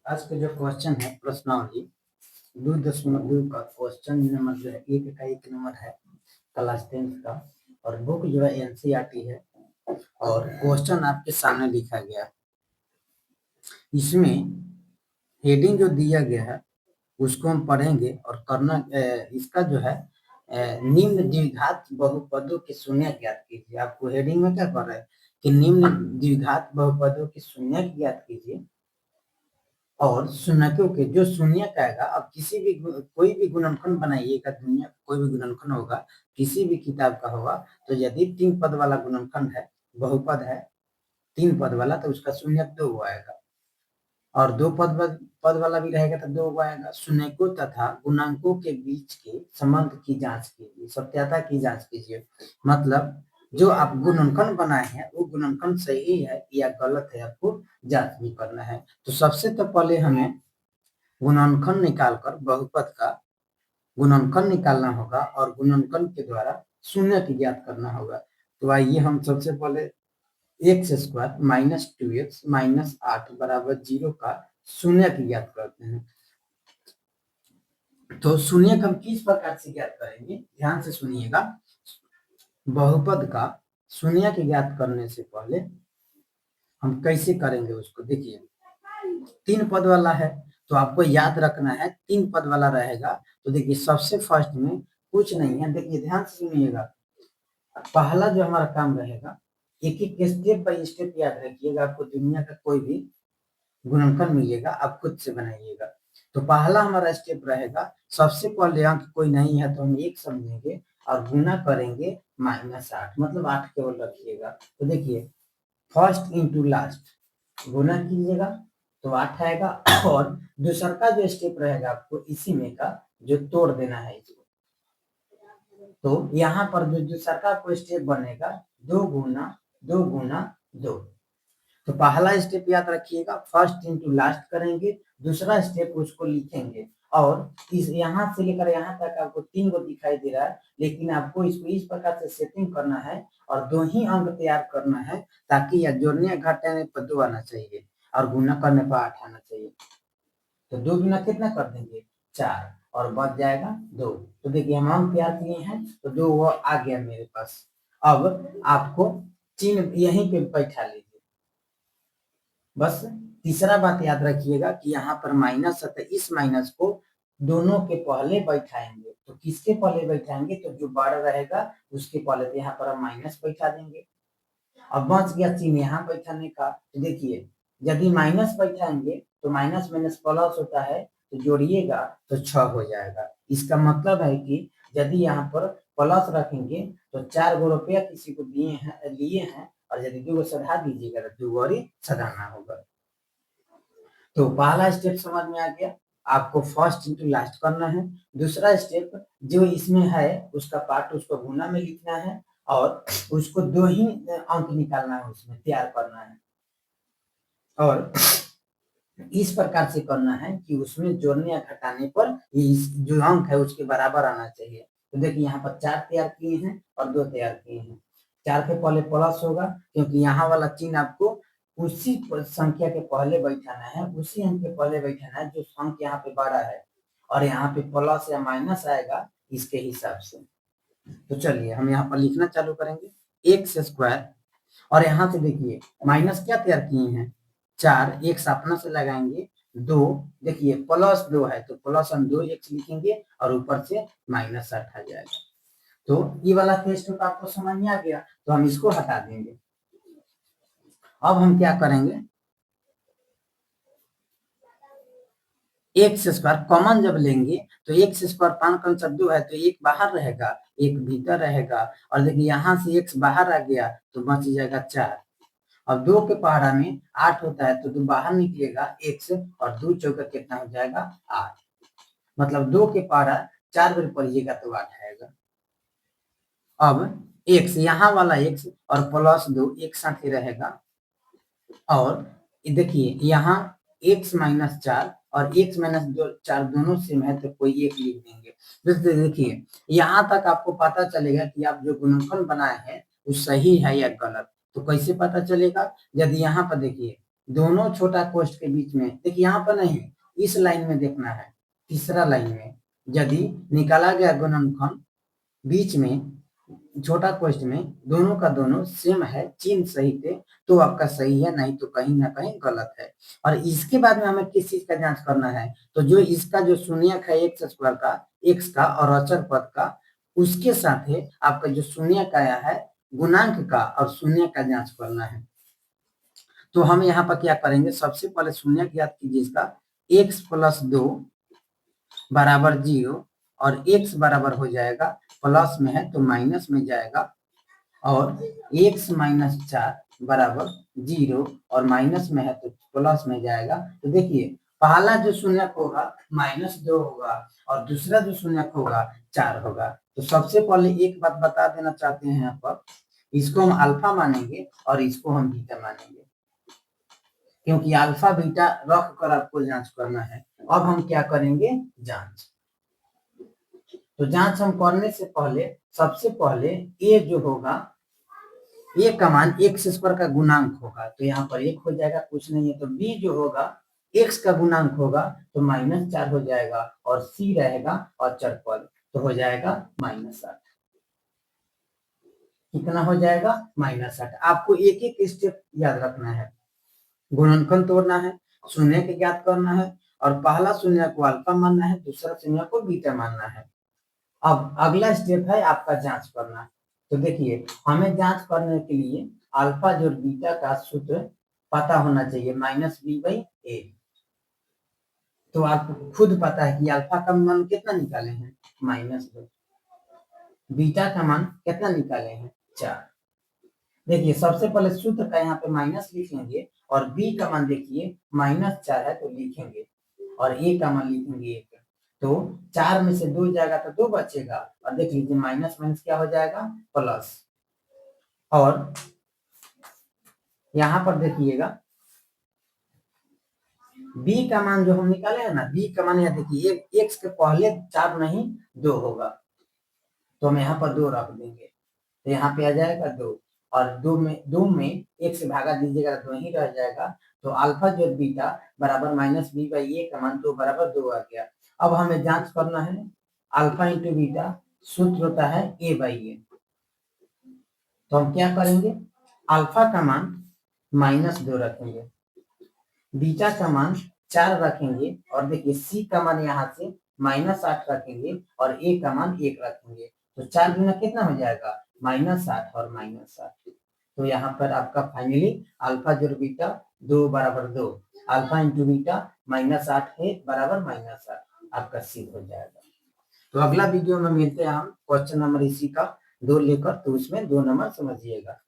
आज का जो क्वेश्चन है प्रश्नावली 2.2 का क्वेश्चन नंबर जो है एक नंबर है क्लास 10th का और बुक जो है एनसीईआरटी है और क्वेश्चन आपके सामने लिखा गया है। इसमें हेडिंग जो दिया गया है उसको हम पढ़ेंगे और करना इसका जो है निम्न द्विघात बहुपदों की शून्य ज्ञात कीजिए। आपको हेडिंग में क्या कर रहा है कि निम्न द्विघात बहुपदों की शून्य ज्ञात कीजिए और शून्यकों के जो शून्य का आएगा। अब किसी भी कोई भी गुणनखंड बनाइएगा, दुनिया कोई भी गुणनखंड होगा किसी भी किताब का होगा तो यदि 3 पद वाला गुणनखंड है, बहुपद है 3 पद वाला, तो उसका शून्यक 2 आएगा और 2 पद वाला भी रहेगा तो 2 आएगा। शून्यकों तथा गुणांकों के बीच के संबंध की जांच कीजिए, सत्यता की जांच कीजिए। मतलब जो आप गुणनखंड बनाए हैं वो गुणनखंड सही है या गलत है, आपको जांच भी करना है। तो सबसे तो पहले हमें गुणनखंड निकालकर बहुपद का गुणनखंड निकालना होगा और गुणनखंड के द्वारा शून्य की ज्ञात करना होगा। तो आइए हम सबसे पहले x square minus 2x minus 8 बराबर 0 का शून्य की ज्ञात करते हैं। तो शून्य हम किस प्रकार से ज्ञात करेंगे, ध्यान से सुनिएगा। बहुपद का शून्य की ज्ञात करने से पहले हम कैसे करेंगे उसको देखिए। 3 पद वाला है तो आपको याद रखना है 3 पद वाला रहेगा। तो देखिए सबसे फर्स्ट में कुछ नहीं है, देखिए ध्यान से सुनिएगा। पहला जो हमारा काम रहेगा, एक एक स्टेप बाय स्टेप याद रखिएगा। आपको दुनिया का कोई भी गुणनखंड मिलेगा आप खुद से बनाइएगा। तो पहला हमारा स्टेप रहेगा, सबसे पहले अंक कोई नहीं है तो हम 1 समझेंगे और गुना करेंगे -8, मतलब 8 केवल रखिएगा। तो देखिए फर्स्ट इंटू लास्ट गुना कीजिएगा तो 8 आएगा और दूसरा का जो स्टेप रहेगा आपको इसी में का जो तोड़ देना है इसको। तो यहाँ पर जो दूसरा का आपको स्टेप बनेगा 2 गुना 2 गुना 2। तो पहला स्टेप याद रखिएगा, फर्स्ट इंटू लास्ट करेंगे, दूसरा स्टेप उसको लिखेंगे और इस यहाँ से लेकर यहाँ तक आपको 3 गो दिखाई दे रहा है, लेकिन आपको इसको इस प्रकार से सेटिंग करना है और 2 ही अंक तैयार करना है ताकि यह जोड़ने या घटाने पर 2 आना चाहिए और गुना करने पर 8 आना चाहिए। तो 2 गुना कितना कर देंगे 4 और बच जाएगा 2। तो देखिए हम अंक तैयार किए हैं तो 2 वो आ गया मेरे पास। अब आपको चिन्ह यहीं पे बैठा लीजिए। बस तीसरा बात याद रखिएगा कि यहाँ पर माइनस है तो इस माइनस को दोनों के पहले बैठाएंगे। तो किसके पहले बैठाएंगे, तो जो बड़ा रहेगा उसके पहले, तो यहाँ पर हम माइनस बैठा देंगे। अब बच गया चिन्ह यहाँ बैठाने का। तो देखिए यदि माइनस बैठाएंगे तो माइनस माइनस प्लस होता है, तो जोड़िएगा तो 6 हो जाएगा। इसका मतलब है कि यदि यहाँ पर प्लस रखेंगे तो 4 गो रुपया किसी को लिए हैं और यदि 2 गो सधा दीजिएगा तो 2 और ही सधाना होगा। तो पहला स्टेप समझ में आ गया, आपको फर्स्ट इंटू लास्ट करना है। दूसरा स्टेप जो इसमें है उसका पार्ट उसको गुना में लिखना है और उसको 2 ही अंक निकालना है, उसमें तैयार करना है और इस प्रकार से करना है कि उसमें जोड़ने या घटाने पर जो अंक है उसके बराबर आना चाहिए। तो देखिए यहाँ पर 4 तैयार किए हैं और 2 तैयार किए हैं। 4 के पहले प्लस होगा क्योंकि यहाँ वाला चिन्ह आपको उसी संख्या के पहले बैठाना है, उसी अंक के पहले बैठाना है जो अंक यहाँ पे बड़ा है और यहाँ पे प्लस या माइनस आएगा इसके हिसाब से। तो चलिए हम यहाँ पर लिखना चालू करेंगे एक्स स्क्वायर और यहाँ से देखिए माइनस क्या तैयार किए हैं 4, एक अपना से लगाएंगे 2, देखिए प्लस 2 है तो प्लस हम 2 एक्स लिखेंगे और ऊपर से -8 आ जाएगा। तो ये वाला टेस्ट तो आपको समझ में आ गया, तो हम इसको हटा देंगे। अब हम क्या करेंगे, एक्स स्क्वायर कॉमन जब लेंगे तो एक्स स्क्वायर 5 है तो एक बाहर रहेगा एक भीतर रहेगा और देखिए यहाँ से एक्स बाहर आ गया तो बच जाएगा 4। अब 2 के पहाड़ा में 8 होता है तो 2 बाहर निकलेगा एक्स और 2 चौका कितना हो जाएगा 8, मतलब 2 के पहाड़ा 4 बार पढ़िएगा तो 8 आएगा। अब एक्स यहाँ वाला एक्स और प्लस 2 एक साथ ही रहेगा और देखिए यहाँ x माइनस 4 और x माइनस 4 दोनों सेम है तो कोई एक लिख देंगे। तो देखिए यहाँ तक आपको पता चलेगा कि आप जो गुणनखंड बनाए हैं वो सही है या गलत। तो कैसे पता चलेगा, यदि यहाँ पर देखिए दोनों छोटा कोष्ठ के बीच में, देखिए यहाँ पर नहीं, इस लाइन में देखना है, तीसरा लाइन में यदि निकाला गया गुणनखंड बीच में छोटा कोष्ठ में दोनों का दोनों सेम है, चिन्ह सही थे, तो आपका सही है, नहीं तो कहीं ना कहीं गलत है। और इसके बाद में हमें किस चीज का जांच करना है, तो जो इसका जो शून्यक है एक्स स्क्वायर का, एक्स का और अचर पद का, उसके साथ है आपका जो शून्यक आया है गुणांक का और शून्य का जांच करना है। तो हम यहाँ पर क्या करेंगे, सबसे पहले शून्यक ज्ञात कीजिए इसका, एक्स प्लस 2 बराबर 0 और x बराबर हो जाएगा, प्लस में है तो माइनस में जाएगा, और x माइनस 4 बराबर 0 और माइनस में है तो प्लस में जाएगा। तो देखिए पहला जो शून्यक होगा -2 होगा और दूसरा जो शून्यक होगा 4 होगा। तो सबसे पहले एक बात बता देना चाहते हैं यहाँ पर, इसको हम अल्फा मानेंगे और इसको हम बीटा मानेंगे, क्योंकि अल्फा बीटा रख कर आपको जांच करना है। अब हम क्या करेंगे, जांच। तो जांच हम करने से पहले सबसे पहले ए जो होगा, ए का मान एक्स स्क्वायर का गुणांक होगा, तो यहाँ पर 1 हो जाएगा, कुछ नहीं है। तो बी जो होगा एक्स का गुणांक होगा तो -4 हो जाएगा, और सी रहेगा अचर पद, तो हो जाएगा -8। कितना हो जाएगा, -8। आपको एक एक स्टेप याद रखना है, गुणनखंड तोड़ना है, शून्य के ज्ञात करना है, और पहला शून्य को अल्फा मानना है, दूसरा शून्य को बीटा मानना है। अब अगला स्टेप है आपका जांच करना। तो देखिए हमें जांच करने के लिए अल्फा जोड़ बीटा का सूत्र पता होना चाहिए, -b/a। तो आपको खुद पता है कि अल्फा का मान कितना निकाले हैं, -2, बीटा का मान कितना निकाले हैं, 4। देखिए सबसे पहले सूत्र का यहाँ पे माइनस लिखेंगे, और बी का मान देखिए -4 है तो लिखेंगे, और ए का मान लिखेंगे 1। तो 4 में से 2 जाएगा तो 2 बचेगा, और देख लीजिए माइनस माइनस क्या हो जाएगा, प्लस। और यहाँ पर देखिएगा b का मान जो हम निकाले हैं ना, b का मान यहाँ देखिए x के पहले 4 नहीं 2 होगा, तो हम यहाँ पर 2 रख देंगे, तो यहाँ पे आ जाएगा 2, और 2 में 1 से भागा दीजिएगा तो वही रह जाएगा। तो अल्फा जो बीटा बराबर -b/a का मान 2 बराबर 2 आ गया। अब हमें जांच करना है, अल्फा इंटू बीटा सूत्र होता है a/a। तो हम क्या करेंगे, अल्फा का मान -2 रखेंगे, बीटा का मान 4 रखेंगे, और देखिए सी का मान यहाँ से -8 रखेंगे, और ए का मान 1 रखेंगे। तो 4 गुना कितना हो जाएगा, -8 और -8। तो यहाँ पर आपका फाइनली अल्फा जोड़ बीटा 2 बराबर 2, अल्फा इंटू बीटा -8 है बराबर -8, आपका सी हो जाएगा। तो अगला वीडियो में मिलते हैं हम क्वेश्चन नंबर इसी का 2 लेकर, तो उसमें 2 नंबर समझिएगा।